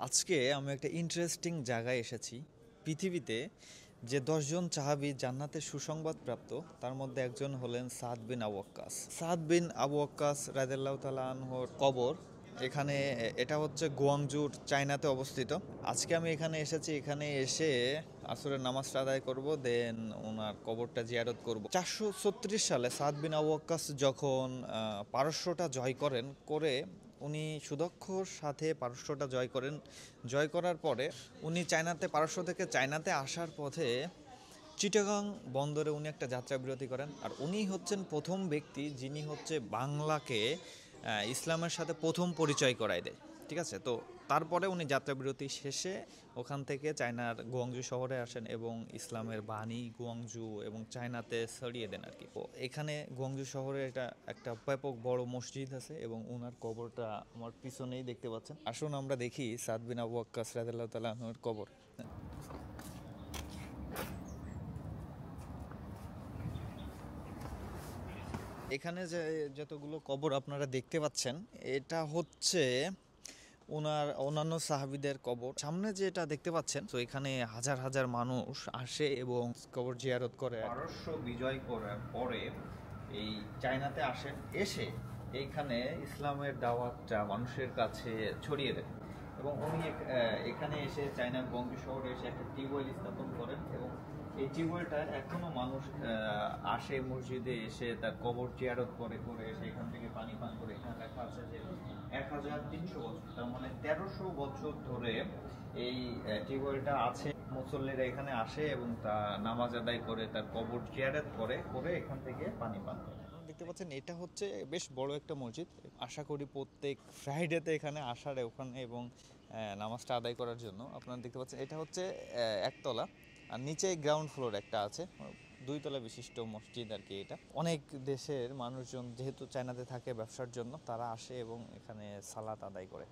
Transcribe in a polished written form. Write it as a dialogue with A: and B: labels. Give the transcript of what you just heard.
A: আজকে আমি একটা ইন্টারেস্টিং জায়গায় এসেছি। পৃথিবীতে যে 10 জন সাহাবী জান্নাতের সুসংবাদ প্রাপ্ত তার মধ্যে একজন হলেন সাদ বিন আবু ওয়াক্কাস। সাদ বিন আবু ওয়াক্কাস রাদিয়াল্লাহু তাআলা আনহুর কবর এখানে, এটা হচ্ছে গুয়াংজুর চায়নাতে অবস্থিত। আজকে আমি এখানে এসেছি, এখানে এসে আসরের নামাজটা আদায় করব, দেন ওনার কবরটা জিয়ারত করব। 436 সালে সাদ বিন আবু ওয়াক্কাস যখন পারস্যটা জয় করেন, করে উনি সুদক্ষর সাথে পারস্যটা জয় করেন। জয় করার পরে উনি পারস্য থেকে চায়নাতে আসার পথে চিটাগাং বন্দরে উনি একটা যাত্রা বিরতি করেন। আর উনি হচ্ছেন প্রথম ব্যক্তি যিনি হচ্ছে বাংলাকে ইসলামের সাথে প্রথম পরিচয় করায় দেয়। ঠিক আছে, তো তারপরে উনি যাত্রাবিরতি শেষে ওখান থেকে চায়নার গুয়াংজু শহরে আসেন এবং ইসলামের বাণী গুয়াংজু এবং চায়নাতে ছড়িয়ে দেন আর কি। তো এখানে গুয়াংজু শহরে এটা একটা ব্যাপক বড় মসজিদ আছে এবং ওনার কবরটা আমার পিছনেই দেখতে পাচ্ছেন। আসুন আমরা দেখি সাদ বিন আবু ওয়াক্কাস রাদিয়াল্লাহু তাআলা আনহুর কবর। এখানে যে যতগুলো কবর আপনারা দেখতে পাচ্ছেন, এটা হচ্ছে ওনার অন্যান্য সাহাবীদের কবর। সামনে যেটা দেখতে পাচ্ছেন, তো এখানে হাজার হাজার মানুষ আসে এবং কবর জিয়ারত করে। পারস্য বিজয় করার পরে এই চায়নাতে আসেন, এসে এইখানে ইসলামের দাওয়াতটা মানুষের কাছে ছড়িয়ে দেন এবং উনি এখানে এসে চায়নার গংজু শহরে এসে একটা টিউবওয়েল স্থাপন করেন এবং এই টিউবওয়েলটা এখনো মানুষ আসে মসজিদে এসে তার কবর জিয়ারত করে, এসে এখান থেকে পানি পান করে। এখানে লেখা আছে যে 1300 বছর, তার মানে 1300 বছর ধরে এই টিউবওয়েলটা আছে। মুসল্লিরা এখানে আসে এবং তা নামাজ আদায় করে, তার কবর জিয়ারত করে এখান থেকে পানি পান করে। দেখতে পাচ্ছেন এটা হচ্ছে বেশ বড় একটা মসজিদ। আশা করি প্রত্যেক ফ্রাইডেতে এখানে আসার ওখানে এবং নামাজটা আদায় করার জন্য। আপনারা দেখতে পাচ্ছেন এটা হচ্ছে একতলা, আর নিচে গ্রাউন্ড ফ্লোর একটা আছে, 2 তলা বিশিষ্ট মসজিদ আর কি। এটা অনেক দেশের মানুষজন যেহেতু চায়নাতে থাকে ব্যবসার জন্য, তারা আসে এবং এখানে সালাত আদায় করে।